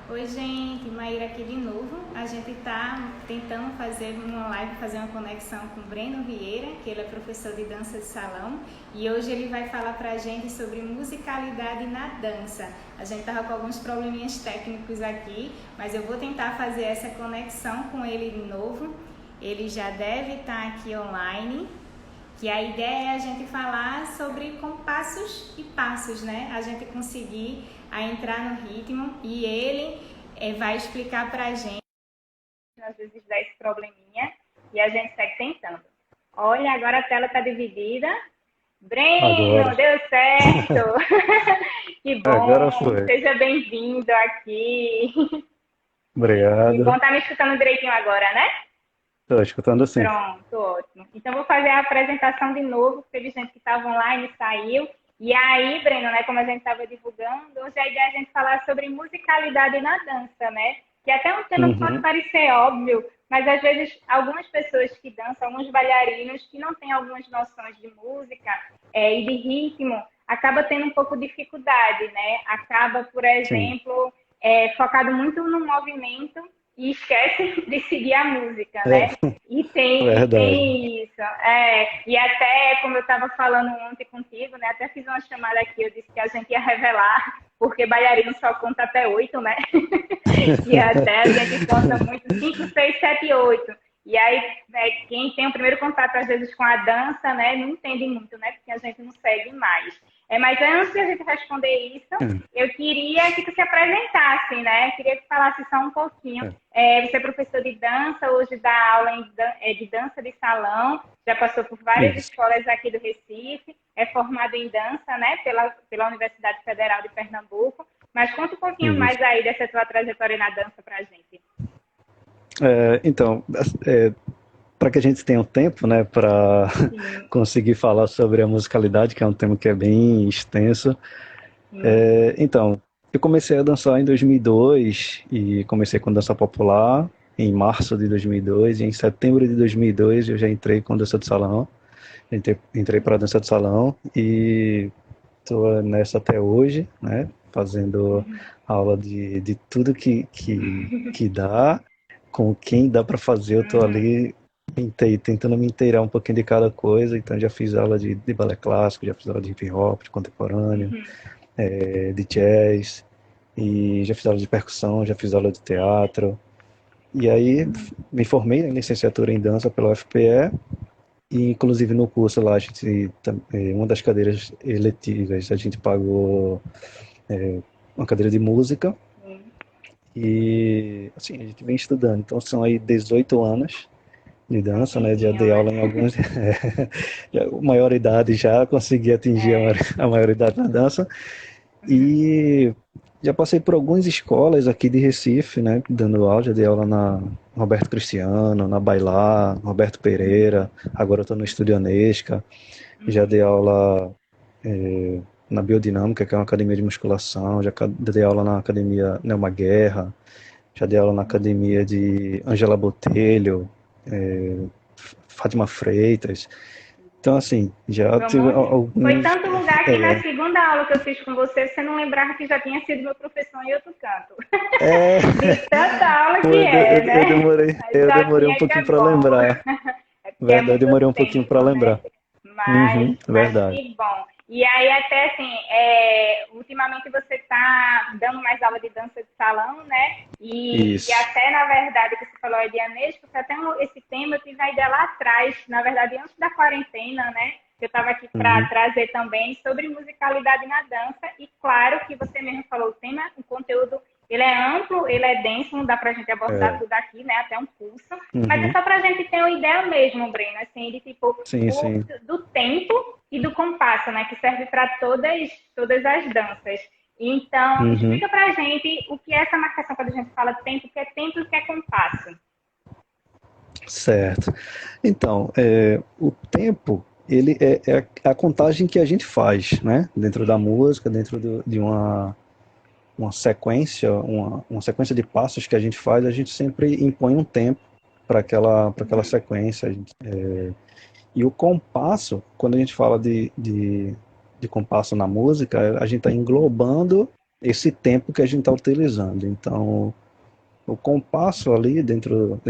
Oi, gente, Maíra aqui de novo. A gente está tentando fazer uma live, fazer uma conexão com o Breno Vieira, que ele é professor de dança de salão, e hoje ele vai falar para a gente sobre musicalidade na dança. A gente estava com alguns probleminhas técnicos aqui, mas eu vou tentar fazer essa conexão com ele de novo. Ele já deve estar aqui online. Que a ideia é a gente falar sobre compassos e passos, né? A gente conseguir entrar no ritmo e ele vai explicar pra gente. Às vezes dá esse probleminha e a gente segue tentando. Olha, agora a tela está dividida. Agora. Breno, deu certo! Que Agora bom! foi. Seja bem-vindo aqui. Que bom, Obrigado. tá me escutando direitinho agora, né? Estou escutando sim. Pronto, ótimo. Então, vou fazer a apresentação de novo, porque teve gente que estava online e saiu. E aí, Breno, né, como a gente estava divulgando, hoje a ideia é a gente falar sobre musicalidade na dança, né? Que é até um tema que pode Uhum. parecer óbvio, mas às vezes algumas pessoas que dançam, alguns bailarinos que não têm algumas noções de música e de ritmo, acaba tendo um pouco de dificuldade, né? Acaba, por Sim, exemplo, focado muito no movimento e esquece de seguir a música, é né? E verdade. tem isso. E até, como eu estava falando ontem contigo, né? Até fiz uma chamada aqui, eu disse que a gente ia revelar, porque bailarino só conta até 8, né? E até a gente conta muito 5, 6, 7, 8. E aí, quem tem o primeiro contato, às vezes, com a dança, né, não entende muito, né? Porque a gente não segue mais. Mas antes de a gente responder isso, eu queria que tu se apresentasse, né? Queria que falasse só um pouquinho. É, Você é professor de dança, hoje dá aula de dança de salão, já passou por várias isso. escolas aqui do Recife, é formado em dança, né, pela Universidade Federal de Pernambuco. Mas conta um pouquinho mais Isso. aí dessa tua trajetória na dança pra gente. Então, para que a gente tenha um tempo, né, para Sim, conseguir falar sobre a musicalidade, que é um tema que é bem extenso. sim. Então, eu comecei a dançar em 2002 e comecei com dança popular em março de 2002 e em setembro de 2002 eu já entrei com dança de salão. Entrei para a dança de salão e estou nessa até hoje, né? Fazendo aula de tudo que dá, com quem dá para fazer. Eu estou Uhum. ali tentando me inteirar um pouquinho de cada coisa. Então já fiz aula de balé clássico, já fiz aula de hip hop, de contemporâneo, Uhum. de jazz, e já fiz aula de percussão, já fiz aula de teatro. E aí me formei em licenciatura em dança pela UFPE e inclusive no curso lá, uma das cadeiras eletivas, a gente pagou uma cadeira de música Sim. e assim, a gente vem estudando. Então são aí 18 anos de É um dança, né? Já tempinho, dei né? aula em alguns. Maior idade já, consegui atingir É. a maioridade na dança. E já passei por algumas escolas aqui de Recife, né? Dando aula, já dei aula na Roberto Cristiano, na Bailar, Roberto Pereira, agora eu estou no Estúdio Anesca. Já dei aula na Biodinâmica, que é uma academia de musculação, já dei aula na academia Nelma Guerra, já dei aula na academia de Angela Botelho, é, Fátima Freitas. Então, assim, já Foi um tive monte. Foi alguns. tanto lugar que na É, segunda aula que eu fiz com você não lembrava que já tinha sido meu professor em outro canto. é, De tanta aula que foi, é, né? eu Já demorei um tinha que pouquinho é para bom. lembrar. É porque é Verdade, eu muito demorei um pouquinho para tempo, né? lembrar. Uhum, Mas verdade. que bom. E aí, até assim, ultimamente você está dando mais aula de dança de salão, né? E Isso. até, na verdade, que você falou é de Anesco, que até esse tema eu tive a ideia lá atrás, na verdade, antes da quarentena, né? Eu estava aqui para Uhum, trazer também sobre musicalidade na dança. E claro que você mesmo falou o tema, o conteúdo ele é amplo, ele é denso, não dá para a gente abordar é. tudo aqui, né? Até um curso. Mas é Uhum, só para a gente ter uma ideia mesmo, Breno, assim, de tipo, sim, sim. do tempo e do compasso, né? Que serve para todas as danças. Então, Uhum, explica para a gente o que é essa marcação quando a gente fala tempo, o que é tempo e o que é compasso. certo. Então, o tempo, ele é a contagem que a gente faz, né? Dentro da música, dentro de uma sequência, uma sequência de passos que a gente faz, a gente sempre impõe um tempo para aquela sequência. E o compasso, quando a gente fala de compasso na música, a gente está englobando esse tempo que a gente está utilizando. Então, o compasso ali dentro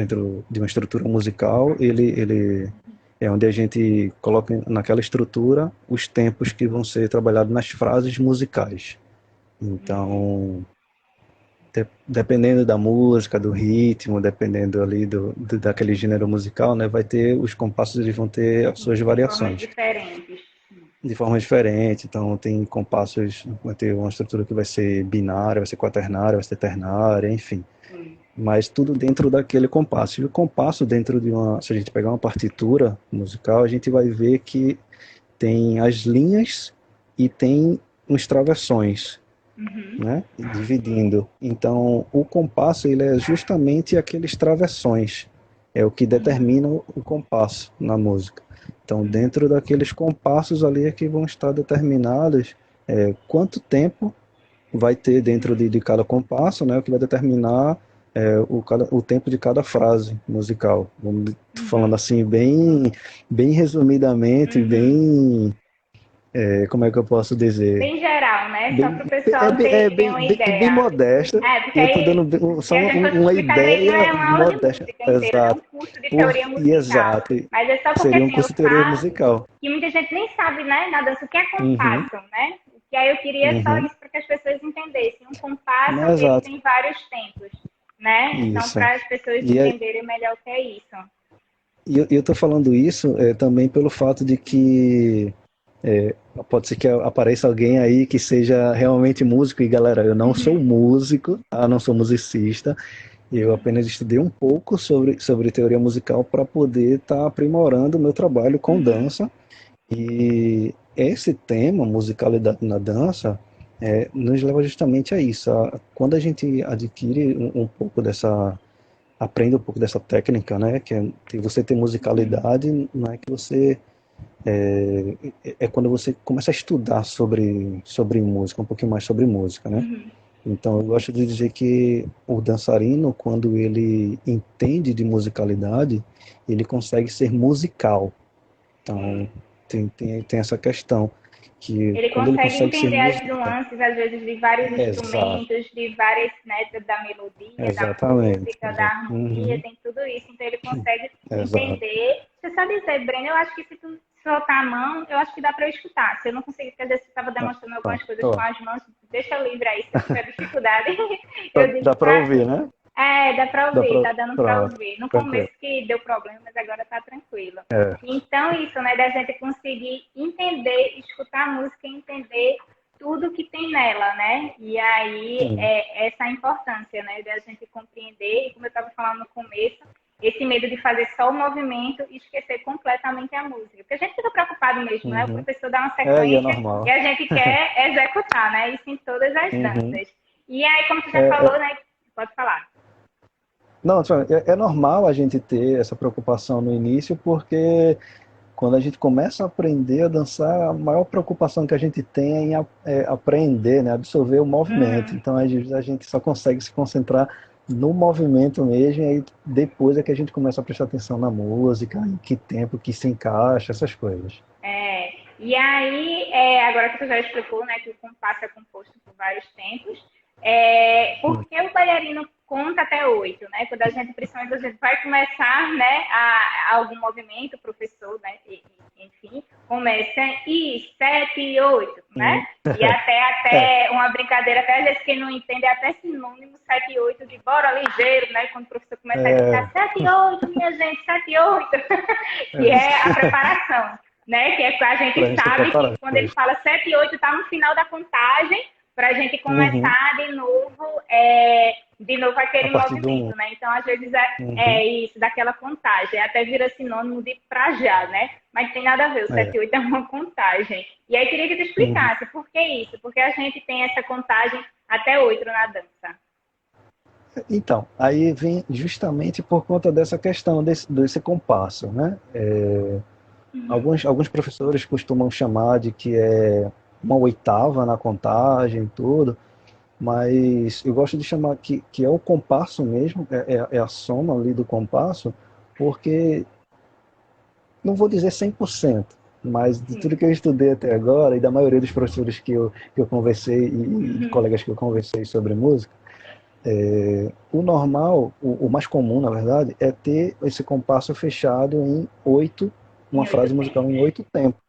de uma estrutura musical, ele é onde a gente coloca naquela estrutura os tempos que vão ser trabalhados nas frases musicais. Então, dependendo da música, do ritmo, dependendo ali daquele gênero musical, né, vai ter os compassos, eles vão ter as suas De formas variações diferentes. de forma diferente. Então, tem compassos, vai ter uma estrutura que vai ser binária, vai ser quaternária, vai ser ternária, enfim. Sim. Mas tudo dentro daquele compasso. E o compasso dentro de uma, se a gente pegar uma partitura musical, a gente vai ver que tem as linhas e tem uns travessões, né? Dividindo. Então, o compasso, ele é justamente aqueles travessões. É o que determina o compasso na música. Então, dentro daqueles compassos ali é que vão estar determinados quanto tempo vai ter dentro de cada compasso, né? O que vai determinar o tempo de cada frase musical. Vamos falando assim, bem resumidamente, bem como é que eu posso dizer? Bem geral, né? Só Bem, para o pessoal ter uma bem ideia. modesta. Porque Eu estou aí, dando se só a gente fosse uma explicar direitinho, ideia é uma aula de modesta. música inteira, né? Um Exato. curso de teoria E musical. exato. Mas é só porque, Seria um assim, eu curso de teoria falo musical. que muita gente nem sabe, né, na dança, o que é Uhum, compasso, né? E aí eu queria só uhum. isso para que as pessoas entendessem. Um compasso, Não, ele exato. tem vários tempos, né? Então, Isso. para as pessoas E, é- entenderem melhor o que é isso. e eu estou falando isso também pelo fato de que pode ser que apareça alguém aí que seja realmente músico, e galera, eu não sou músico, tá? Não sou musicista, eu apenas estudei um pouco sobre teoria musical para poder estar aprimorando o meu trabalho com dança. E esse tema, musicalidade na dança, nos leva justamente a isso. Quando a gente adquire um pouco dessa, aprende um pouco dessa técnica, né, que você ter musicalidade, não é que você é quando você começa a estudar sobre música, um pouquinho mais sobre música, né? Então, eu gosto de dizer que o dançarino, quando ele entende de musicalidade, ele consegue ser musical. Então, tem essa questão, que Ele quando ele consegue consegue ser entender as musical. nuances, às vezes, de vários Exato, instrumentos, de várias, né, da melodia, da exatamente, música, da exato. harmonia, Uhum, tem tudo isso. Então, ele consegue exato. entender. Você sabe dizer, Breno, eu acho que se tu soltar a mão, eu acho que dá para eu escutar. Se eu não conseguir, porque às vezes você estava Ah, demonstrando tá. algumas coisas com Ó, as mãos, deixa livre aí, se eu tiver dificuldade. Eu digo dá para ouvir, né? dá para Dá ouvir, para. tá dando para Pronto, ouvir. No tranquilo. começo que deu problema, mas agora tá tranquilo. É. Então, isso, né, da gente conseguir entender, escutar a música e entender tudo que tem nela, né? E aí, Sim. essa importância, né, da gente compreender, e como eu estava falando no começo, esse medo de fazer só o movimento e esquecer completamente a música. Porque a gente fica preocupado mesmo, né? O Uhum. professor dá uma E é sequência e normal. a gente quer executar, né? Isso em todas as Uhum. danças. E aí, como você já É, falou, né? Pode falar. não, é normal a gente ter essa preocupação no início, porque quando a gente começa a aprender a dançar, a maior preocupação que a gente tem é aprender, né, absorver o movimento. Uhum. Então, às vezes, a gente só consegue se concentrar no movimento mesmo, e aí depois é que a gente começa a prestar atenção na música, em que tempo que se encaixa, essas coisas. E aí, agora que tu já explicou, né, que o compasso é composto por vários tempos, por que o bailarino conta até 8, né? Quando a gente, principalmente, a gente vai começar, né, a algum movimento, o professor, né, enfim, começa e 7 e 8, né? E É, até uma brincadeira, até às vezes quem não entende, é até sinônimo 7 e 8 de bora ligeiro, né? Quando o professor começa a gritar 7 e 8, minha gente, 7 e 8, que é a preparação, né? Que é que a pra gente gente se sabe que preparar. quando ele fala 7 e 8 está no final da contagem, para a gente Uhum. começar de novo A aquele partir do movimento, 1. né? Então, às vezes, Uhum. isso, daquela contagem, até vira sinônimo de pra já, né? Mas tem nada a ver, o 7 É. e 8 é uma contagem. E aí, queria que tu Uhum. explicasse por que isso? Porque a gente tem essa contagem até 8 na dança. Então, aí vem justamente por conta dessa questão desse compasso, né? Alguns professores costumam chamar de que é uma oitava na contagem, tudo, mas eu gosto de chamar que é o compasso mesmo, é a soma ali do compasso, porque não vou dizer 100%, mas de Sim. tudo que eu estudei até agora, e da maioria dos professores que eu conversei e Uhum. colegas que eu conversei sobre música, o normal, o mais comum, na verdade, é ter esse compasso fechado em oito, uma Em oito frase musical tempos. em oito tempos,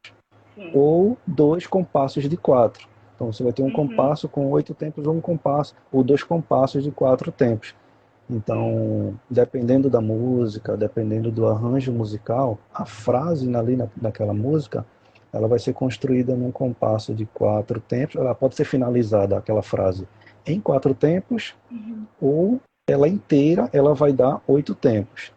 Sim. ou dois compassos de quatro. Então você vai ter um Uhum. compasso com oito tempos ou um compasso, ou dois compassos de quatro tempos. Sim. Então, dependendo da música, dependendo do arranjo musical, a frase ali naquela música, ela vai ser construída num compasso de quatro tempos. Ela pode ser finalizada, aquela frase, em quatro tempos, Uhum. ou ela inteira, ela vai dar oito tempos.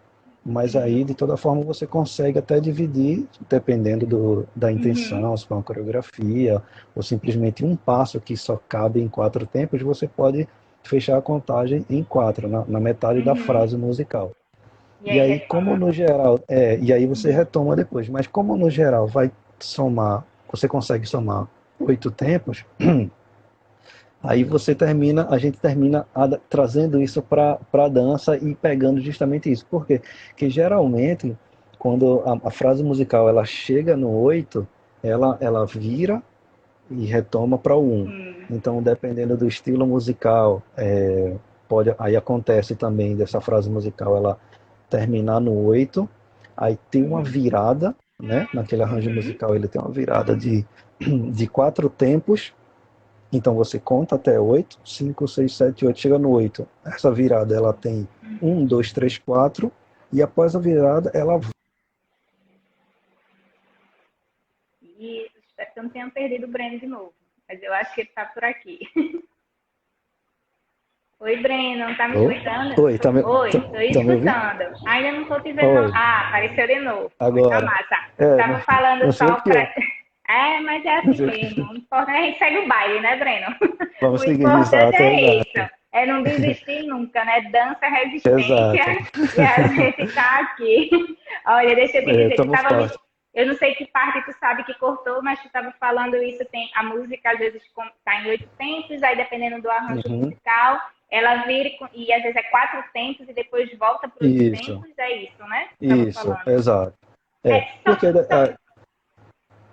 Mas Uhum. aí, de toda forma, você consegue até dividir, dependendo da Uhum. intenção, se for uma coreografia, ou simplesmente um passo que só cabe em quatro tempos, você pode fechar a contagem em quatro, na metade da Uhum. frase musical. E E aí aí, como retoma. no geral, e aí você Uhum. retoma depois, mas como no geral vai somar, você consegue somar oito tempos, aí você termina, a gente termina trazendo isso para a dança e pegando justamente isso. Por quê? Porque geralmente, quando a frase musical ela chega no 8 ela vira e retoma para o 1. Hum. Então, dependendo do estilo musical, aí acontece também dessa frase musical ela terminar no 8 aí tem uma Uhum. virada, né? Naquele arranjo Uhum. musical ele tem uma virada de quatro tempos, então você conta até 8, 5, 6, 7, 8, chega no 8. Essa virada ela tem um, 2, 3, 4, e após a virada ela. E espero que eu não tenha perdido o Breno de novo. Mas eu acho que ele está por aqui. Oi, Breno, tá me Oh, escutando? oi, Oi, estou tá me ouvindo? escutando. Ainda não estou te vendo. Não. Oi, Ah, apareceu de novo. Oi, tá agora. massa. Não, Tava falando não sei o só que é. para. É, mas é Não assim sei o que mesmo. O importante é a gente segue o baile, né, Breno? Vamos O seguir, importante exato, é exato. isso. É não desistir nunca, né? Dança, resistência. Exato. E a gente tá aqui. Olha, deixa eu te dizer, tu Tamo tava me. forte. Eu não sei que parte tu sabe que cortou, mas tu estava falando isso, tem a música às vezes está em oito tempos, aí dependendo do arranjo Uhum. musical, ela vira e às vezes é quatro tempos e depois volta para oito Isso, tempos, é isso, né? Tu estava isso, falando. exato. É, Porque.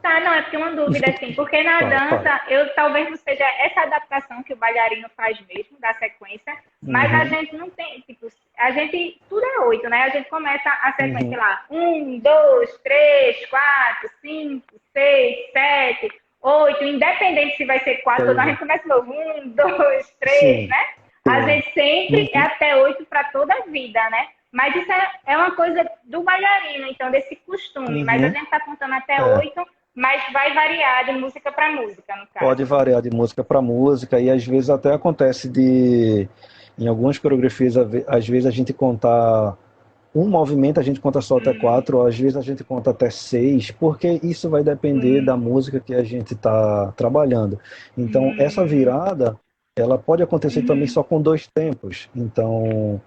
tá, não, é porque uma dúvida, assim, porque na Fala. dança, talvez não seja essa adaptação que o bailarino faz mesmo, da sequência, mas a Uhum, gente não tem, tipo, a gente, tudo é oito, né? A gente começa a sequência, sei uhum. lá, um, dois, três, quatro, cinco, seis, sete, oito, independente se vai ser quatro ou não, a gente começa novo, um, dois, três, Sim, né? A sim. gente sempre é Uhum, até oito para toda a vida, né? Mas isso é uma coisa do bailarino, então, desse costume. Mas a uhum. gente está contando até É. oito, mas vai variar de música para música, no caso. Pode variar de música para música e às vezes até acontece em algumas coreografias, às vezes a gente contar um movimento, a gente conta só até Hum, quatro, ou às vezes a gente conta até seis, porque isso vai depender da hum, música que a gente está trabalhando. Então, essa hum, virada, ela pode acontecer também uhum, só com dois tempos. Então,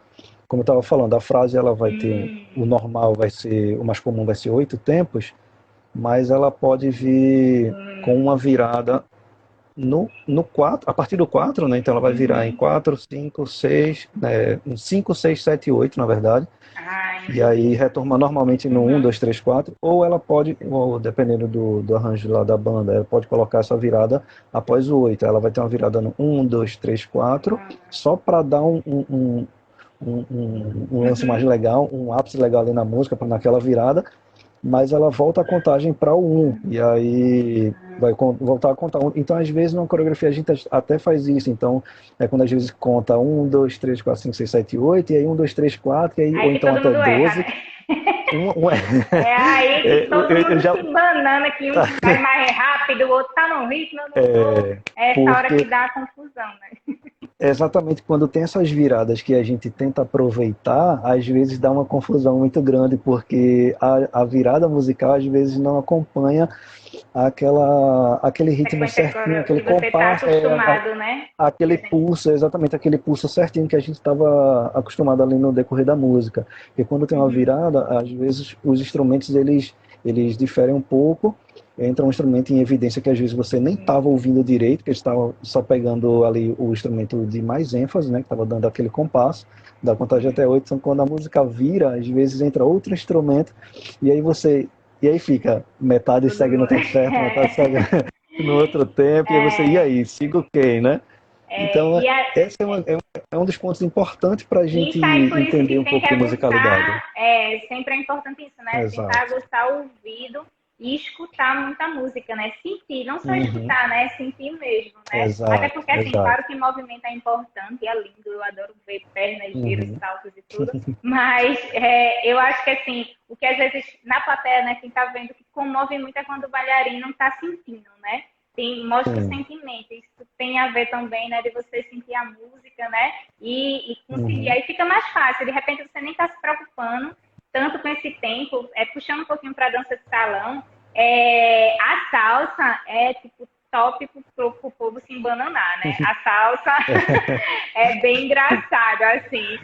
como eu estava falando, a frase ela vai ter, o hum, normal vai ser, o mais comum vai ser oito tempos, mas ela pode vir com hum, uma virada no 4, a partir do 4, né? Então ela vai virar em uhum. 4, 5, 6, em 5, 6, 7, 8, na verdade. Ah, E aí entendi. retorna normalmente no um, Uhum. 2, 3, 4, ou ela pode, ou dependendo do arranjo lá da banda, ela pode colocar essa virada após o 8. Ela vai ter uma virada no um, 2, 3, 4, Ah, só para dar um lance mais uhum. legal, um ápice legal ali na música, naquela virada, mas ela volta a contagem para o 1, e aí vai voltar a contar um. Então, às vezes, na coreografia a gente até faz isso. Então, é quando às vezes conta um, 2, 3, 4, 5, 6, 7, 8, e aí um, 2, 3, 4, e aí, Aí ou que então todo até mundo erra, 12. né? Um, É aí que todo eu mundo já. se banana, que um vai mais rápido, o outro tá no ritmo, eu não tô. É essa hora que Porque dá a confusão, né? é exatamente quando tem essas viradas que a gente tenta aproveitar, às vezes dá uma confusão muito grande, porque a virada musical às vezes não acompanha aquele ritmo Sequência certinho, aquele que você tá compasso, acostumado, né? Que aquele a gente... pulso, exatamente aquele pulso certinho que a gente estava acostumado ali no decorrer da música. E quando tem uma Uhum, virada, às vezes os instrumentos eles diferem um pouco, entra um instrumento em evidência que às vezes você nem uhum, estava ouvindo direito, que estava só pegando ali o instrumento de mais ênfase, né, que estava dando aquele compasso, da contagem uhum, até 8, então quando a música vira, às vezes entra outro instrumento, e aí você E aí fica, metade Todo segue no mundo. tempo certo, metade segue no outro tempo, e aí você, e aí, siga o quê, né? Então, E, a, esse é um dos pontos importantes para a gente Isso aí, por isso entender que um tem que pouco de musicalidade. aguçar, sempre é importante isso, né? Tentar Exato. aguçar o ouvido e escutar muita música, né? Sentir, não só Uhum. escutar, né? Sentir mesmo, né? Até Exato, porque, assim, exato. claro que movimento é importante, é lindo, eu adoro ver pernas, giros, Uhum. saltos e tudo, mas eu acho que, assim, o que às vezes na plateia, né, quem tá vendo que comove muito é quando o bailarino tá sentindo, né? Mostra o Sim. sentimento, isso tem a ver também, né, de você sentir a música, né? E conseguir. Uhum. Aí fica mais fácil. De repente você nem está se preocupando tanto com esse tempo. Puxando um pouquinho para a dança de salão, a salsa é tipo top para o povo se embananar, né? A salsa é bem engraçado, assim.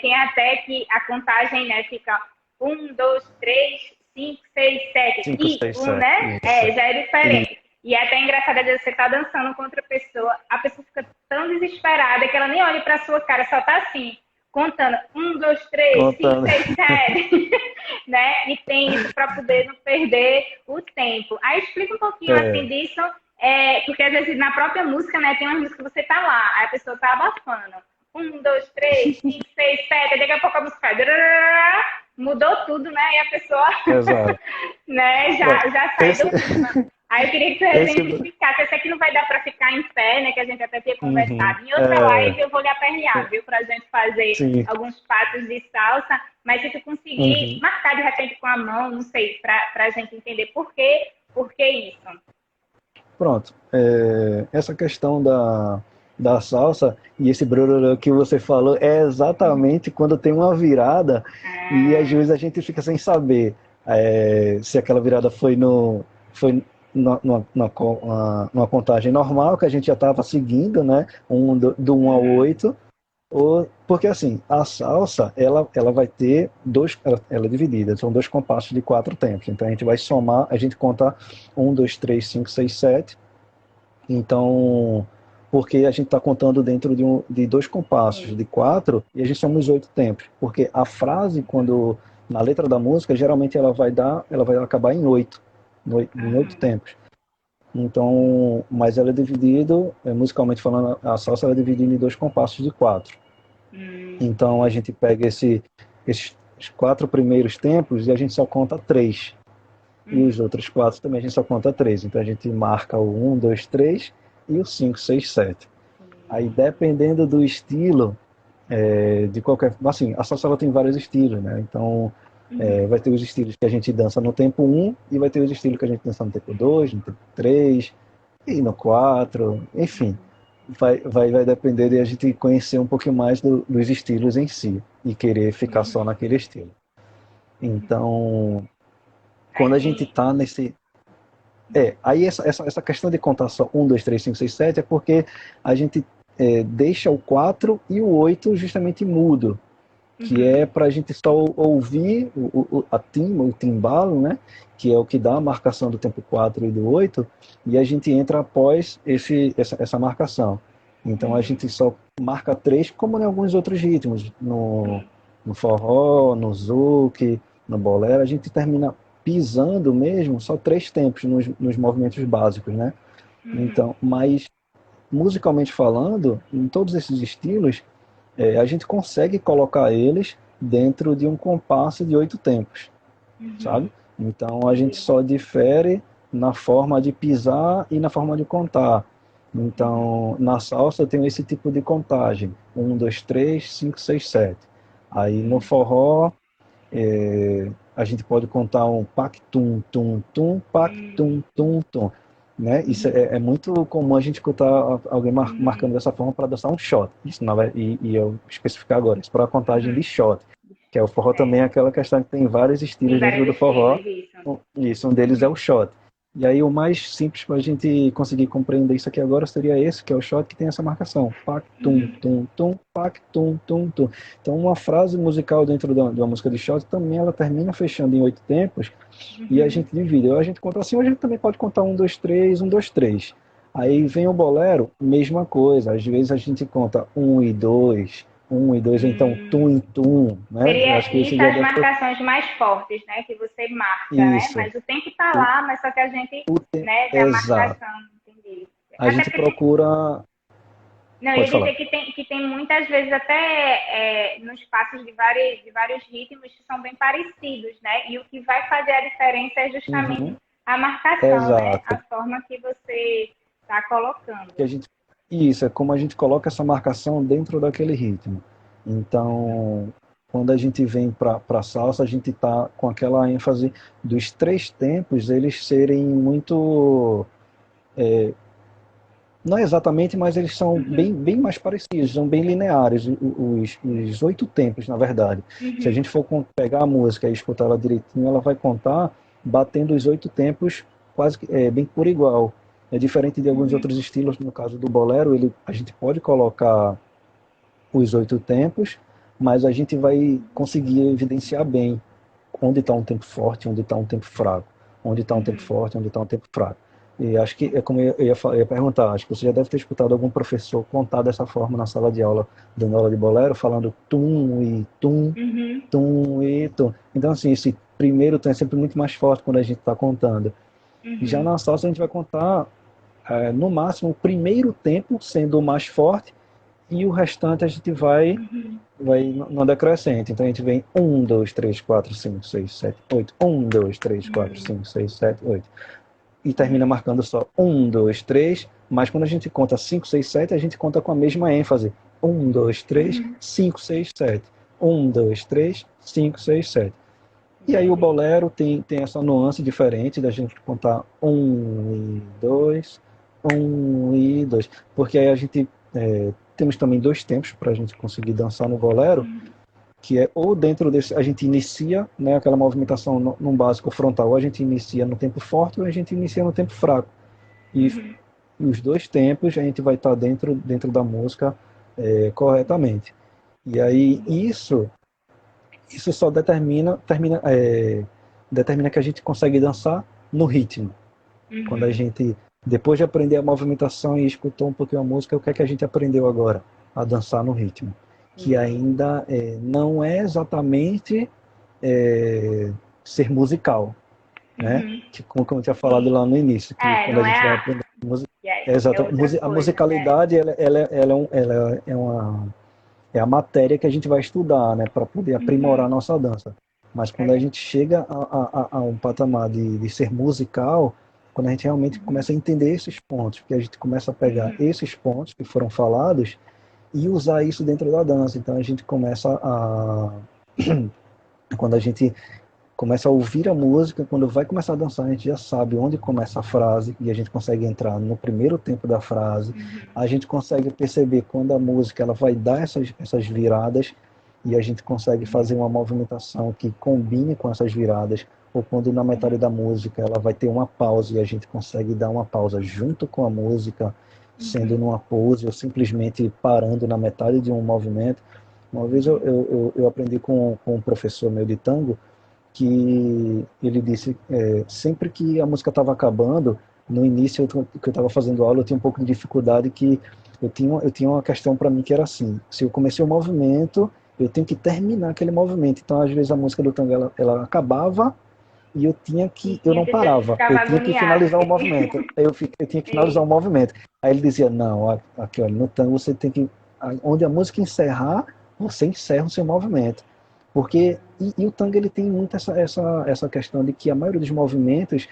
Tem até que a contagem, né, fica 1, 2, 3, 5, 6, 7 5, e 6, um, 7. né? Isso. Já é E, diferente. E é até engraçado, às vezes você tá dançando com outra pessoa, a pessoa fica tão desesperada que ela nem olha pra sua cara, só tá assim, contando 1, 2, 3, 5, contando. 6, 7, né? E tem isso para poder não perder o tempo. Aí explica um pouquinho assim É, disso, porque às vezes na própria música, né, tem uma música que você tá lá, aí a pessoa tá abafando. 1, 2, 3, 5, 6, 7, daqui a pouco a música faz. Mudou tudo, né? E a pessoa exato. né, Pronto. já sai Esse, do clima. Aí eu queria que você esse, exemplificasse. Eu sei que não vai dar para ficar em pé, né? Que a gente até tinha uhum, conversado. Em outra live eu vou lhe aperrear, viu? Para a gente fazer sim. alguns passos de salsa. Mas se tu conseguir Uhum. marcar de repente com a mão, não sei, para a gente entender por que isso. Pronto. Essa questão da salsa e esse brulho que você falou é exatamente quando tem uma virada e às Ah, vezes a gente fica sem saber se aquela virada foi numa contagem normal que a gente já estava seguindo, né? Do 1 ao uhum, 8. Porque assim, a salsa, ela vai ter ela é dividida, são dois compassos de 4 tempos. Então a gente vai somar, a gente conta 1, 2, 3, 5, 6, 7. Então, porque a gente está contando dentro de dois compassos sim. de 4 e a gente soma os 8 tempos. Porque a frase, quando na letra da música, geralmente ela vai acabar em 8, em 8 Uhum, tempos. Então, mas ela é dividido, musicalmente falando, a salsa ela é dividida em dois compassos de 4. Então a gente pega esses 4 primeiros tempos e a gente só conta 3. E os uhum, outros 4 também a gente só conta 3. Então a gente marca o 1, 2, 3 e o 5, 6, 7. Aí dependendo do estilo, de qualquer. Assim, a salsa ela tem vários estilos, né? Então uhum, vai ter os estilos que a gente dança no tempo 1 e vai ter os estilos que a gente dança no tempo 2, no tempo 3 e no 4, enfim. Vai depender de a gente conhecer um pouquinho mais dos estilos em si e querer ficar só uhum. naquele estilo. Então, Aí quando a gente tem. está nesse. Aí essa questão de contar só 1, 2, 3, 5, 6, 7 é porque a gente deixa o 4 e o 8 justamente mudo, que Uhum, é para a gente só ouvir o timbalo, né? Que é o que dá a marcação do tempo 4 e do 8 e a gente entra após essa marcação. Então a uhum, gente só marca 3 como em alguns outros ritmos, no forró, no zouk, no bolero, a gente termina pisando mesmo só 3 tempos nos movimentos básicos, né? uhum, Então, mas musicalmente falando, em todos esses estilos, a gente consegue colocar eles dentro de um compasso de 8 tempos, uhum. sabe? Então a gente Entendi. só difere na forma de pisar e na forma de contar. Uhum, Então, na salsa eu tenho esse tipo de contagem: 1, 2, 3, 5, 6, 7. Aí no uhum, forró, a gente pode contar um pac tum tum tum pac tum tum tum, né? Isso uhum, é muito comum a gente escutar alguém uhum, marcando dessa forma para dançar um shot. Isso não vai, e eu especificar agora, isso para a contagem de uhum. shot, que é o forró também é Certo. aquela questão que tem vários Tem estilos dentro do vários forró. estilos, isso. Isso, um deles é Uhum, o shot. E aí o mais simples para a gente conseguir compreender isso aqui agora seria esse, que é o shot que tem essa marcação. Pac, tum, uhum, tum, tum, pac, tum, tum, tum. Então uma frase musical dentro de uma música de shot também ela termina fechando em 8 tempos e a uhum, gente divide. Ou a gente conta assim, ou a gente também pode contar 1, 2, 3, 1, 2, 3. Aí vem o bolero, mesma coisa. Às vezes a gente conta 1 e 2, um e dois, ou então tum e tum, né? Eu acho Seria que isso isso já as deve ter... marcações mais fortes, né? Que você marca, né? Isso. Mas o tempo está O, lá, mas só que a gente, o né, vê a exato. marcação, entendi. A Até gente porque tem, procura... não, eu Pode ia dizer falar. que tem muitas vezes até nos passos de vários ritmos que são bem parecidos, né? E o que vai fazer a diferença é justamente Uhum. a marcação, né? A Exato. forma que você está Que colocando. a gente... Isso, é como a gente coloca essa marcação dentro daquele ritmo. Então, quando a gente vem para a salsa, a gente está com aquela ênfase dos três tempos, eles serem muito... Não exatamente, mas eles são Uhum, bem mais parecidos, são bem lineares, os oito tempos, na verdade. Se a uhum, gente for pegar a música e escutar ela direitinho, ela vai contar batendo os oito tempos quase que, bem por igual. É diferente de alguns uhum, outros estilos, no caso do bolero, a gente pode colocar os oito tempos, mas a gente vai conseguir evidenciar bem onde está um tempo forte, onde está um tempo fraco, onde está um tempo uhum. forte, onde está um tempo fraco. E acho que é como eu ia perguntar, acho que você já deve ter escutado algum professor contar dessa forma na sala de aula, dando aula de bolero, falando tum e tum, Uhum, tum e tum. Então, assim, esse primeiro tom é sempre muito mais forte quando a gente está contando. Já uhum, na salsa a gente vai contar, no máximo, o primeiro tempo sendo o mais forte e o restante a gente uhum, vai no decrescente. Então a gente vem um 2 3 4 5 6 7 8 um 2 3 4 uhum, 5 6 7 8 e termina uhum. marcando só um 2 três, mas quando a gente conta 5 6 7 a gente conta com a mesma ênfase. Um 2 3 Uhum. 5 6 7 um 2 3 5 6 7 E aí o Entendi. bolero tem essa nuance diferente da gente contar um e dois, um e dois, porque aí a gente temos também dois tempos para a gente conseguir dançar no bolero, Uhum. que é ou dentro desse, a gente inicia, né, aquela movimentação no básico frontal, ou a gente inicia no tempo forte ou a gente inicia no tempo fraco. E Uhum. os dois tempos a gente vai estar dentro da música corretamente. E aí isso só determina que a gente consegue dançar no ritmo. Quando a Uhum. gente, depois de aprender a movimentação e escutou um pouquinho a música, o que é que a gente aprendeu agora? A dançar no ritmo. Que Entendi. ainda não é exatamente é, ser musical, né? Uhum. Que, como eu tinha falado Sim. lá no início, que É, quando a não é gente vai a. aprender música, Yes, é é exato, outra a coisa. É. musicalidade é a matéria que a gente vai estudar, né, para poder aprimorar a Uhum. nossa dança. Mas É quando a verdade. gente chega a um patamar de ser musical, quando a gente realmente Uhum. começa a entender esses pontos, porque a gente começa a pegar Uhum. esses pontos que foram falados e usar isso dentro da dança. Então a gente começa quando a gente começa a ouvir a música, quando vai começar a dançar, a gente já sabe onde começa a frase e a gente consegue entrar no primeiro tempo da frase. Uhum. A gente consegue perceber quando a música ela vai dar essas viradas e a gente consegue fazer uma movimentação que combine com essas viradas, ou quando na metade Uhum. da música ela vai ter uma pausa e a gente consegue dar uma pausa junto com a música, sendo Uhum. numa pose ou simplesmente parando na metade de um movimento. Uma vez Uhum. eu aprendi com um professor meu de tango, que ele disse sempre que a música estava acabando, no início que eu estava fazendo aula, eu tinha um pouco de dificuldade que eu tinha uma questão para mim que era assim, se eu comecei o movimento, eu tenho que terminar aquele movimento. Então, às vezes a música do tango ela acabava e E eu tinha, não você parava, eu ficava tinha que agoniado, finalizar o porque movimento. Eu tinha que finalizar o Sim. movimento. Aí ele dizia, não, aqui olha, no tango você tem que onde a música encerrar, você encerra o seu movimento. Porque, e o tango ele tem muito essa questão de que a maioria dos movimentos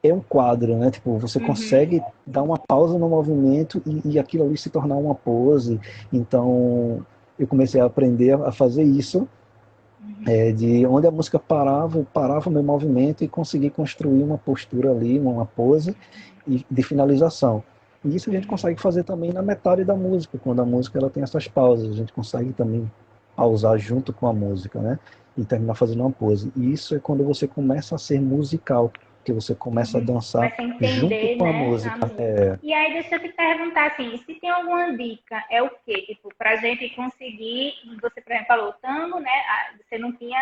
é um quadro, né? Tipo, você Uhum. consegue dar uma pausa no movimento e aquilo ali se tornar uma pose. Então, eu comecei a aprender a fazer isso, Uhum. de onde a música parava, eu parava o meu movimento e consegui construir uma postura ali, uma pose de finalização. E isso a gente Uhum. consegue fazer também na metade da música, quando a música ela tem essas pausas, a gente consegue também pausar junto com a música, né? E terminar fazendo uma pose. E isso é quando você começa a ser musical, que você começa a Uhum. dançar Começa a junto entender, com a né, a música. música. E aí, deixa eu te perguntar assim, se tem alguma dica, é o quê? Tipo, pra gente conseguir, você, por exemplo, falou tango, né, você não tinha,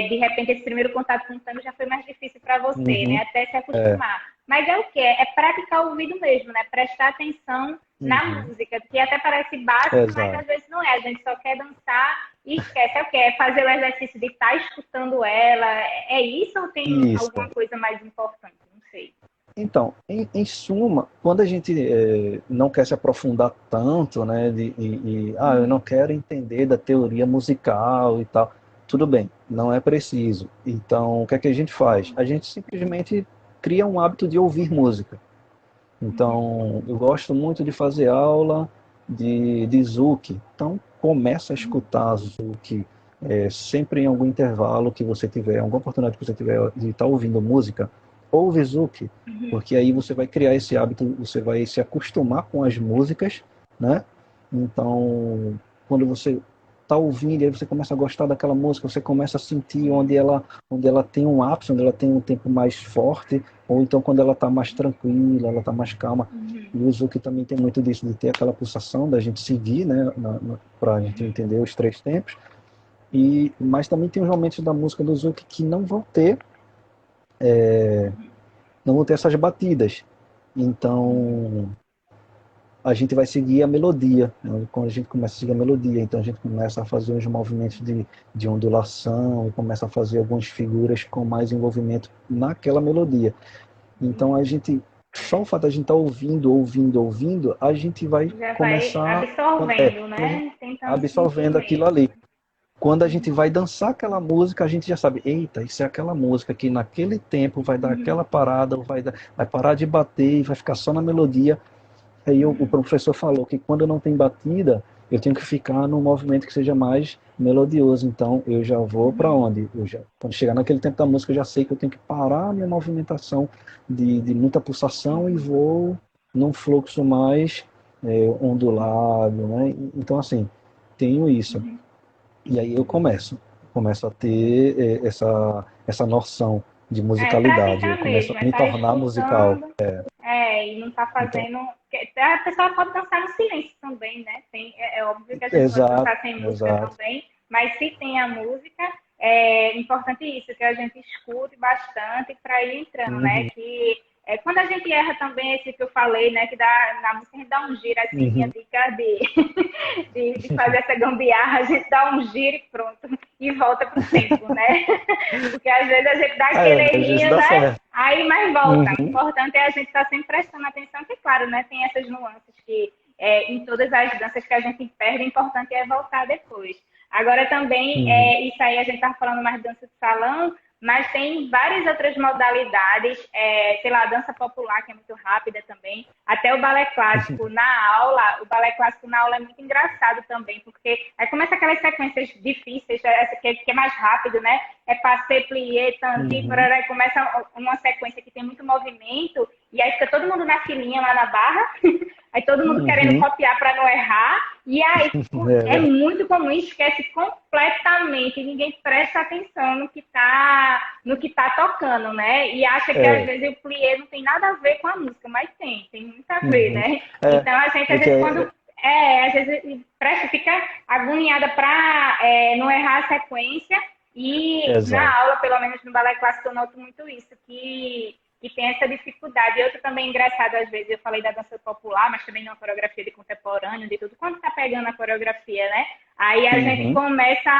de repente, esse primeiro contato com o tango já foi mais difícil para você, né, Uhum, até se é, acostumar. Mas é o quê? É praticar o ouvido mesmo, né, prestar atenção na uhum, música, que até parece básico, mas exato. às vezes não é. A gente só quer dançar e esquece, quer fazer o exercício de estar escutando ela. É isso ou tem Isso. alguma coisa mais importante? Não sei. Então, em suma, quando a gente não quer se aprofundar tanto, né, eu não quero entender da teoria musical e tal, tudo bem, não é preciso. Então, o que a gente faz? A gente simplesmente cria um hábito de ouvir música. Então, eu gosto muito de fazer aula de Zouk. Então, começa a escutar Zouk sempre em algum intervalo que você tiver, alguma oportunidade que você tiver de estar ouvindo música, ouve Zouk, porque aí você vai criar esse hábito, você vai se acostumar com as músicas, né? Então, quando você está ouvindo, aí você começa a gostar daquela música, você começa a sentir onde ela tem um ápice, onde ela tem um tempo mais forte, ou então quando ela está mais tranquila, ela está mais calma. E o Zuki também tem muito disso, de ter aquela pulsação da gente seguir, né, para a gente entender os três tempos. Mas também tem os momentos da música do Zuki que não vão ter essas batidas. Então, a gente vai seguir a melodia, né? Quando a gente começa a seguir a melodia, então a gente começa a fazer uns movimentos de ondulação, e começa a fazer algumas figuras com mais envolvimento naquela melodia. Então a gente, só o fato de a gente estar ouvindo, a gente vai Já vai começar absorvendo, né? Tentando sentir absorvendo aquilo mesmo. ali. Quando a gente vai dançar aquela música, a gente já sabe, eita, isso é aquela música que naquele tempo vai dar aquela parada, vai parar de bater e vai ficar só na melodia. Aí o professor falou que quando não tem batida, eu tenho que ficar num movimento que seja mais melodioso. Então eu já vou para onde? Quando chegar naquele tempo da música, eu já sei que eu tenho que parar a minha movimentação de muita pulsação e vou num fluxo mais ondulado, né? Então assim, tenho isso. E aí eu começo a ter essa noção de musicalidade. Eu Praticar começo mesmo, a me tá tornar musical. escutando, e não tá Então, fazendo. A pessoa pode dançar no silêncio também, né? É óbvio que a gente pode exato, dançar sem música exato. também, mas se tem a música, é importante isso, que a gente escute bastante para ir entrando, né? Uhum, Que quando a gente erra também, esse que eu falei, né? Que na música a gente dá um giro, assim, minha uhum. dica de fazer essa gambiarra, a gente dá um giro e pronto, e volta pro tempo, né? Porque às vezes a gente dá aquele Às vezes errinho, dá né? certo. Aí, mas volta. O Uhum, importante é a gente estar sempre prestando atenção, que claro, né? Tem essas nuances que em todas as danças que a gente perde, o importante é voltar depois. Agora também, uhum, isso aí a gente estava falando mais de dança de salão, mas tem várias outras modalidades, sei lá, a dança popular, que é muito rápida também, até o balé clássico na aula, o balé clássico na aula é muito engraçado também, porque aí começa aquelas sequências difíceis, essa que é mais rápido, né? É passé, plié, tanti, uhum, aí começa uma sequência que tem muito movimento, e aí fica todo mundo na filinha lá na barra, aí todo mundo querendo uhum. copiar para não errar, e aí É é verdade. muito comum, esquece completamente, ninguém presta atenção no que tá tocando, né? E acha que às É, vezes o plié não tem nada a ver com a música, mas tem muito a ver, uhum. né? É, Então a gente, às porque vezes, quando às vezes fica agoniada para não errar a sequência, e na exato. aula, pelo menos no balé clássico, eu noto muito isso, que tem essa dificuldade. E outra também engraçado, às vezes, eu falei da dança popular, mas também na coreografia de contemporâneo, de tudo. Quando tá pegando a coreografia, né? Aí a gente Uhum, começa,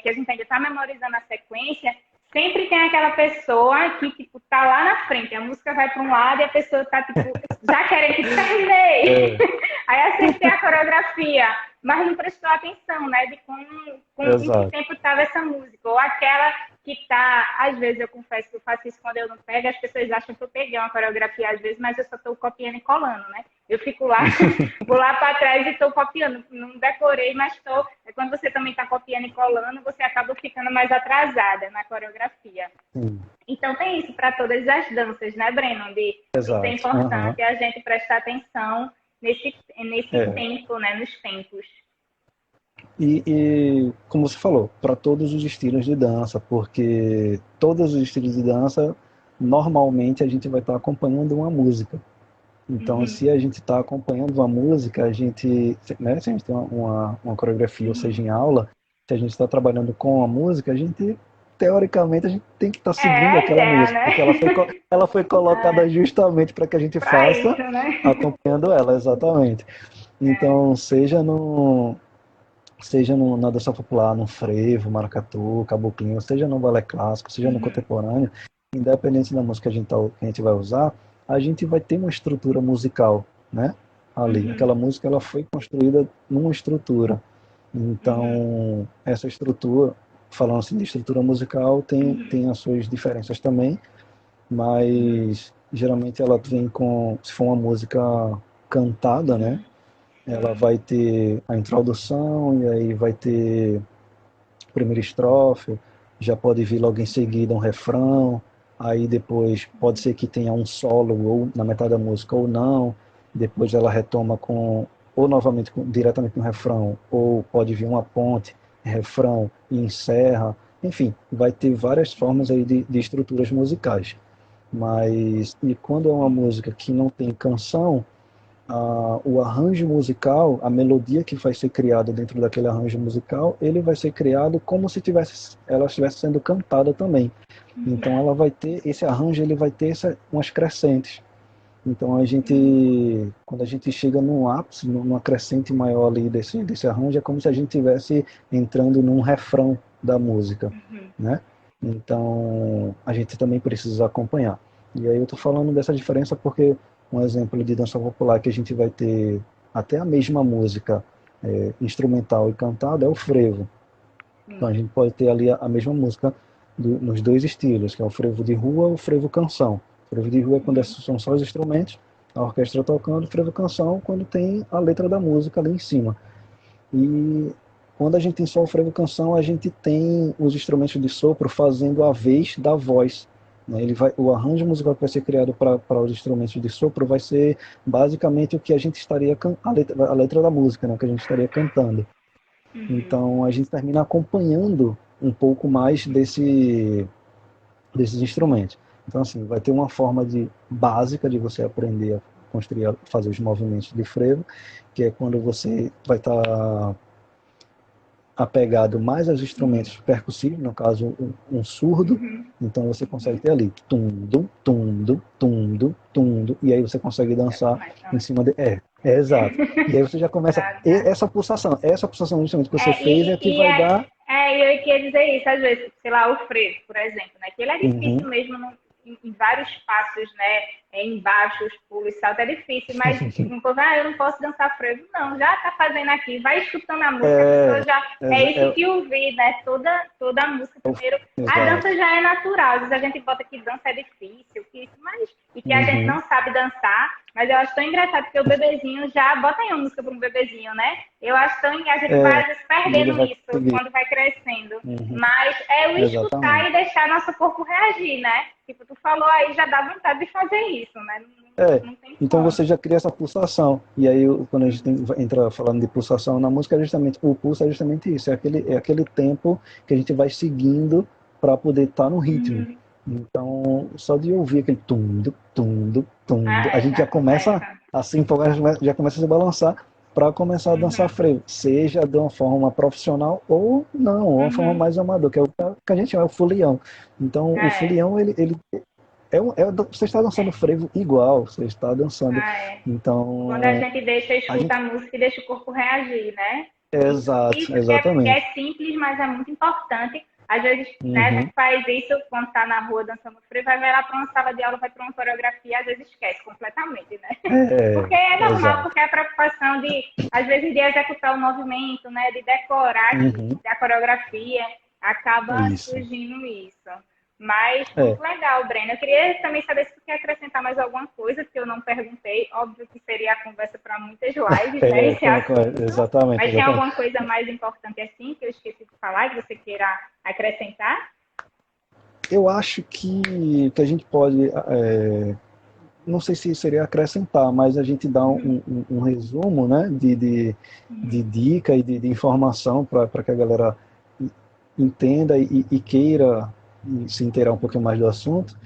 que a gente ainda tá memorizando a sequência, sempre tem aquela pessoa que, tipo, tá lá na frente. A música vai para um lado e a pessoa tá, tipo, já querendo que terminei. é, Aí acertei a coreografia, mas não prestou atenção, né? De com que exato. tempo estava essa música. Ou aquela que tá, às vezes eu confesso que eu faço isso quando eu não pego, as pessoas acham que eu peguei uma coreografia às vezes, mas eu só estou copiando e colando, né? Eu fico lá, vou lá para trás e estou copiando. Não decorei, mas estou. Quando você também está copiando e colando, você acaba ficando mais atrasada na coreografia. Sim, Então tem isso para todas as danças, né, Breno? De ser exato. Aham. importante a gente prestar atenção nesse É. tempo, né? Nos tempos. Como você falou, para todos os estilos de dança, porque todos os estilos de dança, normalmente a gente vai estar acompanhando uma música. Então, Uhum, se a gente está acompanhando uma música, a gente, né, se a gente tem uma coreografia, ou uhum. seja, em aula, se a gente está trabalhando com a música, a gente, teoricamente, a gente tem que estar É seguindo a aquela ideia, música, né? porque ela foi colocada justamente para que a gente Para faça isso, né? acompanhando ela, exatamente. Então, seja seja na dança popular, no frevo, maracatu, caboclinho, seja no balé clássico, seja no Uhum. contemporâneo, independente da música que a gente vai usar, a gente vai ter uma estrutura musical, né? Ali. Aquela Uhum. música ela foi construída numa estrutura. Uhum. Então, essa estrutura, falando assim de estrutura musical, tem as suas diferenças também, Uhum. mas geralmente ela vem com, se for uma música cantada, né? Uhum. Ela Sim. vai ter a introdução e aí vai ter a primeira estrofe, já pode vir logo em seguida um refrão, aí depois pode ser que tenha um solo ou na metade da música ou não, depois ela retoma com ou novamente diretamente no refrão, ou pode vir uma ponte, refrão e encerra, enfim, vai ter várias formas aí de estruturas musicais. Mas e quando é uma música que não tem canção, o arranjo musical, a melodia que vai ser criada dentro daquele arranjo musical, ele vai ser criado como se ela estivesse sendo cantada também. Então ela vai ter esse arranjo, ele vai ter umas crescentes. Então quando a gente chega num ápice, numa crescente maior ali desse arranjo, é como se a gente estivesse entrando num refrão da música, Uhum. né? Então a gente também precisa acompanhar. E aí eu estou falando dessa diferença porque um exemplo de dança popular que a gente vai ter até a mesma música instrumental e cantada é o frevo. Então a Sim. gente pode ter ali a mesma música nos dois estilos, que é o frevo de rua ou o frevo canção. O frevo de rua é quando Uhum. são só os instrumentos, a orquestra tocando, o frevo canção quando tem a letra da música ali em cima. E quando a gente tem só o frevo canção, a gente tem os instrumentos de sopro fazendo a vez da voz. Né? O arranjo musical que vai ser criado para os instrumentos de sopro vai ser basicamente o que a gente estaria a letra da música, né? Que a gente estaria cantando. Uhum. Então a gente termina acompanhando um pouco mais desses instrumentos. Então assim, vai ter uma forma básica de você aprender a construir, a fazer os movimentos de frevo, que é quando você vai estar apegado mais aos Uhum. instrumentos percussivos, no caso um surdo, Uhum. então você consegue Uhum. ter ali tum-dum, tum-dum, tum-dum, tum-dum, e aí você consegue Já dançar começa, em né? cima é exato. E aí você já começa, Tá, tá. essa pulsação do instrumento que você É, fez é que e vai dar. eu queria dizer isso, às vezes, sei lá, o frevo, por exemplo, né? Que ele é difícil Uhum. mesmo em vários passos, né? Em baixos, pulos, salto, é difícil, mas um povo, eu não posso dançar frevo. Não, já tá fazendo aqui, vai escutando a música, a pessoa É, já. É é, isso que ouvir, né? Toda a música primeiro. A exato. dança já é natural, às vezes a gente bota que dança é difícil, e que a gente Uhum. não sabe dançar, mas eu acho tão engraçado porque o bebezinho já bota em uma música para um bebezinho, né? Eu acho tão. A gente vai, às vezes, E ele perdendo vai isso conseguir. quando vai crescendo. Uhum. Mas é o escutar Exatamente. e deixar nosso corpo reagir, né? Tipo, tu falou aí, já dá vontade de fazer isso, né? É, Não tem então como. você já cria essa pulsação. E aí, quando a gente entra falando de pulsação na música, o pulso é justamente isso, é aquele tempo que a gente vai seguindo para poder estar no ritmo. Uhum. Então, só de ouvir aquele tum, tum, tum, a gente Já já começa começa. a se empolgar, já começa a se balançar para começar a dançar Uhum. frevo, seja de uma forma profissional ou não, uma forma Uhum. mais amador, que é o que a gente chama, é o fulião. Então, o Ah, é. fulião, ele você está dançando É. frevo igual, você está dançando. Ah, é. Quando a Então, gente deixa, a escuta gente. a música e deixa o corpo reagir, né? Exato, Isso que exatamente. é simples, mas é muito importante. Às vezes, né, a Uhum. gente faz isso quando está na rua dançando freio, vai lá para uma sala de aula, vai para uma coreografia, às vezes esquece completamente, né? É, Porque é normal, exato. porque é a preocupação de, às vezes, de executar o movimento, né, de decorar Uhum. a coreografia, acaba Isso. surgindo isso. Mas É, muito legal, Breno. Eu queria também saber se tu quer acrescentar mais alguma coisa que eu não perguntei. Óbvio que seria a conversa para muitas lives, né? Esse assunto. exatamente, Mas tem exatamente. alguma coisa mais importante assim que eu esqueci de falar que você queira acrescentar? Eu acho que a gente pode, não sei se seria acrescentar, mas a gente dá Uhum, um resumo, né, de uhum, dica e de informação para que a galera entenda e queira se inteirar um pouquinho mais do assunto.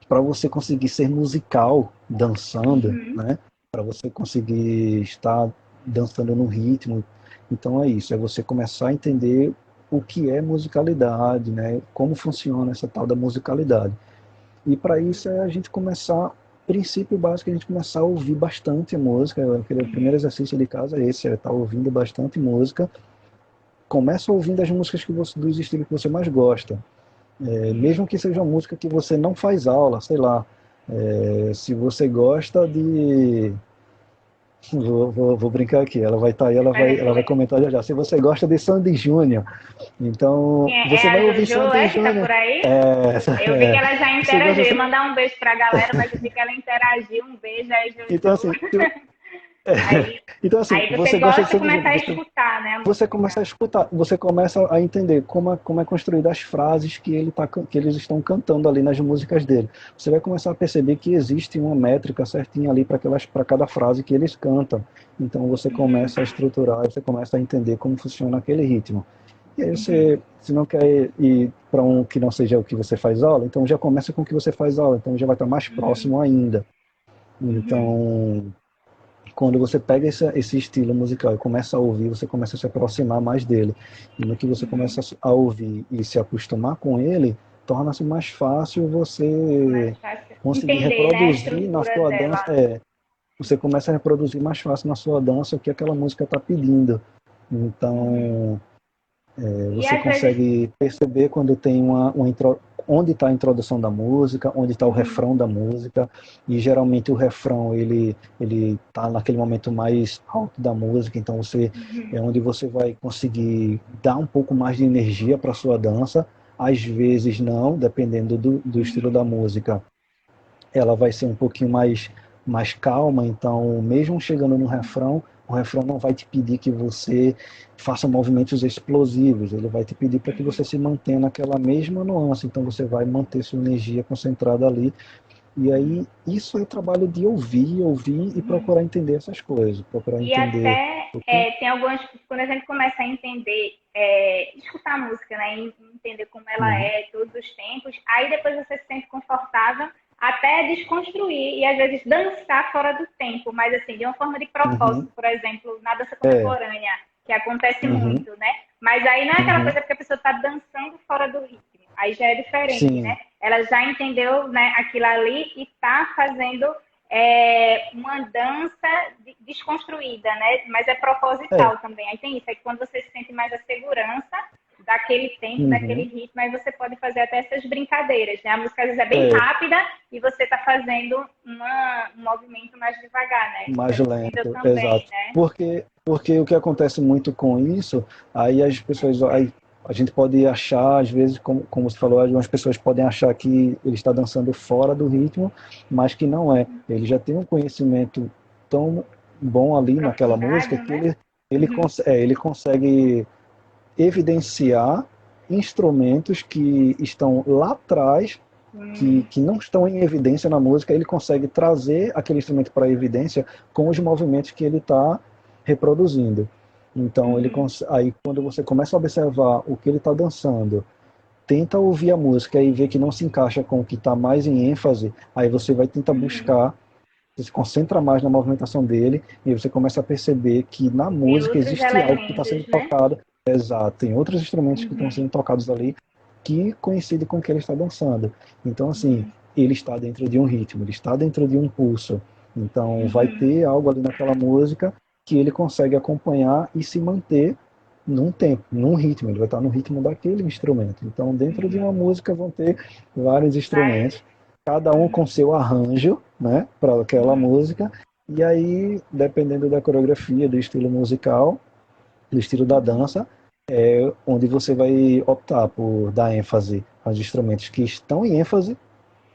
Para você conseguir ser musical dançando, uhum, né? Para você conseguir estar dançando no ritmo. Então é isso, é você começar a entender o que é musicalidade, né? Como funciona essa tal da musicalidade. E para isso é a gente começar princípio básico é a gente começar a ouvir bastante música. Aquele primeiro exercício de casa é esse, é estar ouvindo bastante música. Começa ouvindo as músicas que você, dos estilos que você mais gosta. Mesmo que seja uma música que você não faz aula, sei lá. Se você gosta de... Vou brincar aqui, ela vai estar aí, ela vai comentar já já. Se você gosta de Sandy Júnior, então É você vai a ouvir Jojo, Sandy que tá Júnior. por aí? Eu vi que É, ela já você gosta interagiu. Eu ia mandar um beijo pra galera, mas eu vi que ela interagiu. Um beijo aí, então Jojo. assim, Aí, então assim, aí você você gosta de gosta de Sandy começar Júnior, a escutar, né, a você música. começa a escutar, você começa a entender como é construída as frases que eles estão cantando ali nas músicas dele. Você vai começar a perceber que existe uma métrica certinha ali para cada frase que eles cantam. Então você Uhum, começa a estruturar, você começa a entender como funciona aquele ritmo. E aí uhum, você, se não quer ir para um que não seja o que você faz aula, então já começa com o que você faz aula, então já vai estar mais uhum, próximo ainda. uhum, Então, quando você pega esse estilo musical e começa a ouvir, você começa a se aproximar mais dele. E no que você uhum. começa a ouvir e se acostumar com ele, torna-se mais fácil Mais você fácil conseguir entender, né, a reproduzir na estrutura sua dança. dela. Você começa a reproduzir mais fácil na sua dança o que aquela música está pedindo. Uhum. Então, E você às vezes, consegue perceber quando tem onde está a introdução da música, onde está o uhum, refrão da música, e geralmente o refrão ele está naquele momento mais alto da música, então você uhum, é onde você vai conseguir dar um pouco mais de energia para sua dança. Às vezes não, dependendo do estilo da uhum, música, ela vai ser um pouquinho mais calma, então mesmo chegando no refrão, o refrão não vai te pedir que você faça movimentos explosivos, ele vai te pedir para que uhum, você se mantenha naquela mesma nuance, então você vai manter sua energia concentrada ali, e aí isso é trabalho de ouvir e uhum. procurar entender essas coisas, procurar E entender até o que... tem algumas, quando a gente começa a entender, escutar a música, né, e entender como ela Uhum, é, todos os tempos, aí depois você se sente confortável até desconstruir e às vezes dançar fora do tempo, mas assim, de uma forma de uhum, propósito, por exemplo, na dança é, contemporânea, que acontece uhum, muito, né? Mas aí não é aquela uhum, coisa que a pessoa está dançando fora do ritmo, aí já é diferente, né? sim, Ela já entendeu, né, aquilo ali e está fazendo uma dança desconstruída, né? Mas é é, proposital também. Aí tem isso, é que quando você sente mais a segurança daquele tempo, daquele uhum, ritmo, aí você pode fazer até essas brincadeiras, né? A música às vezes é bem é, rápida e você está fazendo um movimento mais devagar, né? Isso é mais possível lento, também, exato. né? Porque o que acontece muito com isso, aí as pessoas, aí a gente pode achar, às vezes, como você falou, algumas pessoas podem achar que ele está dançando fora do ritmo, mas que não é. Ele já tem um conhecimento tão bom ali naquela música Aprofundado, que né? Uhum. ele consegue evidenciar instrumentos que estão lá atrás que não estão em evidência na música, ele consegue trazer aquele instrumento para a evidência com os movimentos que ele está reproduzindo. Então, Uhum. aí quando você começa a observar o que ele está dançando, tenta ouvir a música e ver que não se encaixa com o que está mais em ênfase, aí você vai tentar Uhum. buscar, você se concentra mais na movimentação dele e você começa a perceber que na Tem música outros existe algo que está sendo elementos, né? tocado. Exato, tem outros instrumentos que estão Uhum. sendo tocados ali que coincide com o que ele está dançando. Então, assim, Uhum. ele está dentro de um ritmo, ele está dentro de um pulso. Então, vai Uhum. ter algo ali naquela música que ele consegue acompanhar e se manter num tempo, num ritmo. Ele vai estar no ritmo daquele instrumento. Então, dentro de uma Uhum. música vão ter vários Vários. instrumentos, cada um com Uhum. seu arranjo, né, para aquela Uhum. música. E aí, dependendo da coreografia, do estilo musical, do estilo da Uhum. dança, onde você vai optar por dar ênfase aos instrumentos que estão em ênfase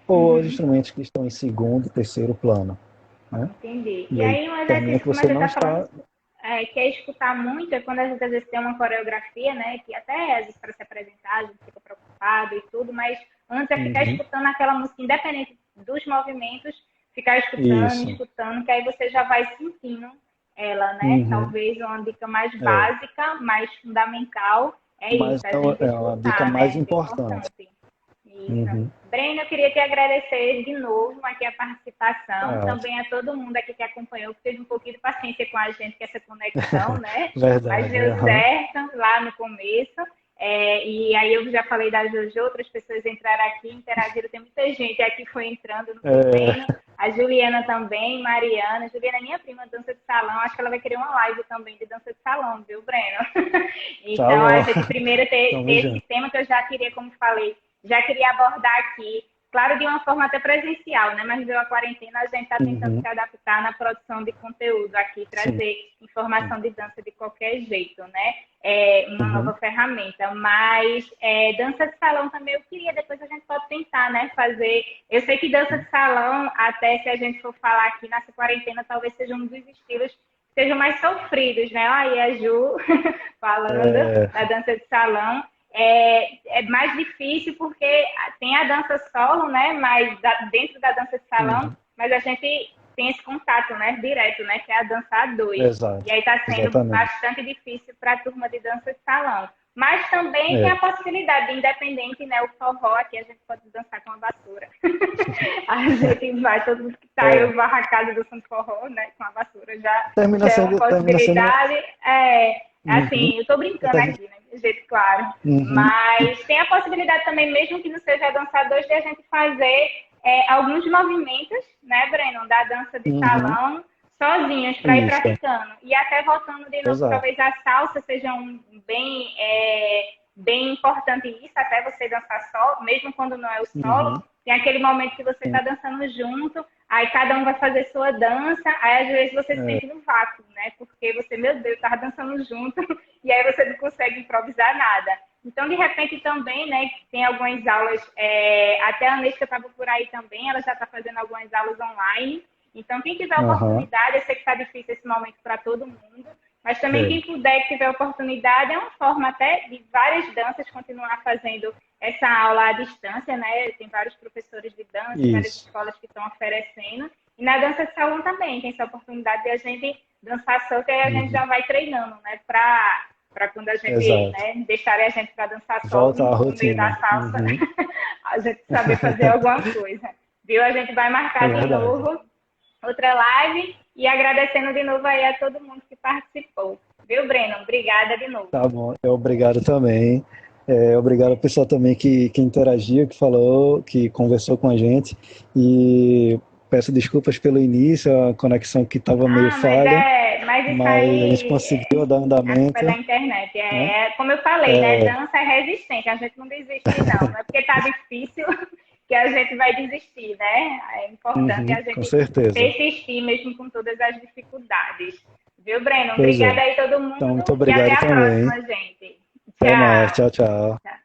ou aos Uhum. instrumentos que estão em segundo, terceiro plano, né? Entendi. E E aí aí, um termina exercício, que como a você gente não está falando, está... que é escutar muito, é quando a gente às vezes tem uma coreografia, né? Que até às vezes para se apresentar, a gente fica preocupado e tudo, mas antes é ficar Uhum. escutando aquela música, independente dos movimentos, ficar escutando, Isso. escutando, que aí você já vai sentindo ela, né? Uhum. Talvez uma dica mais É. básica, mais fundamental, é Mas isso, a gente é uma dica escutar, mais né? Bem importante. importante. Isso. Uhum. Breno, eu queria te agradecer de novo aqui a participação, Ah, também a todo mundo aqui que acompanhou, que teve um pouquinho de paciência com a gente, com essa conexão, né? Mas verdade. deu Uhum. certo lá no começo. E aí eu já falei da Jojo, outras pessoas entraram aqui, interagiram, tem muita gente aqui foi entrando no treino. A Juliana também, Mariana. Juliana é minha prima, dança de salão. Acho que ela vai querer uma live também de dança de salão, viu, Breno? Tá Então, a bom. gente primeiro ter Tamo esse junto. tema que eu já queria, como falei, já queria abordar aqui. Claro, de uma forma até presencial, né? Mas deu a quarentena, a gente está tentando Uhum. se adaptar na produção de conteúdo aqui, Sim. trazer informação de dança de qualquer jeito, né? Uma Uhum. nova ferramenta. Mas dança de salão também eu queria, depois a gente pode tentar, né? Fazer. Eu sei que dança de salão, até se a gente for falar aqui nessa quarentena, talvez seja um dos estilos que sejam mais sofridos, né? Aí a Ju falando da dança de salão. É mais difícil porque tem a dança solo, né? Mas dentro da dança de salão, Uhum. mas a gente tem esse contato, né? Direto, né? Que é a dança a dois. E Exato. aí está sendo Exatamente. bastante difícil para a turma de dança de salão. Mas também tem É. a possibilidade de independente, né? O forró aqui a gente pode dançar com a vassoura. A gente vai, todo mundo que tá aí, o barracado do Santo Forró, né? Com a vassoura já é uma Termina sendo. possibilidade. Uhum. Assim, eu tô brincando Termi- aqui, né? De jeito claro. Uhum. Mas tem a possibilidade também, mesmo que não seja dançador, de a gente fazer alguns movimentos, né, Breno, da dança de Uhum. salão, sozinhos, para ir Isso. praticando. E até voltando de novo, Exato. talvez a salsa seja bem importante isso, até você dançar solo, mesmo quando não é o solo. Uhum. Tem aquele momento que você está Sim. dançando junto, aí cada um vai fazer sua dança, aí às vezes você se É. sente no vácuo, né? Porque você, meu Deus, estava dançando junto, e aí você não consegue improvisar nada. Então, de repente, também, né, tem algumas aulas, até a Anesca estava por aí também, ela já está fazendo algumas aulas online. Então, quem tiver Aham. oportunidade, eu sei que está difícil esse momento para todo mundo, mas também É. quem puder, que tiver oportunidade, é uma forma até de várias danças continuar fazendo essa aula à distância, né? Tem vários professores de dança, várias Isso. escolas que estão oferecendo. E na dança de salão também, tem essa oportunidade de a gente dançar solto e aí a gente Uhum. já vai treinando, né? Para quando a gente, Exato. né, deixarem a gente para dançar solo Volta à no meio da rotina. salsa, Uhum. a gente saber fazer alguma coisa. Viu? A gente vai É marcar de verdade. novo outra live e agradecendo de novo aí a todo mundo que participou. Viu, Breno? Obrigada de novo. Tá bom. Obrigado também. Obrigado ao pessoal também que interagiu, que falou, que conversou com a gente. E peço desculpas pelo início, a conexão que estava meio Ah, mas falha, mas isso mas a gente aí, conseguiu dar a culpa é da andamento, internet. né? Como eu falei, né? É, Dança é resistente, a gente não desiste, não. Não é porque tá difícil que a gente vai desistir, né? É importante uhum, a com gente certeza. persistir mesmo com todas as dificuldades. Viu, Breno? Pois Obrigada é. aí todo Então, mundo muito e até obrigado a também. próxima, gente. Até mais. Tchau. Tchau, tchau. Tchau.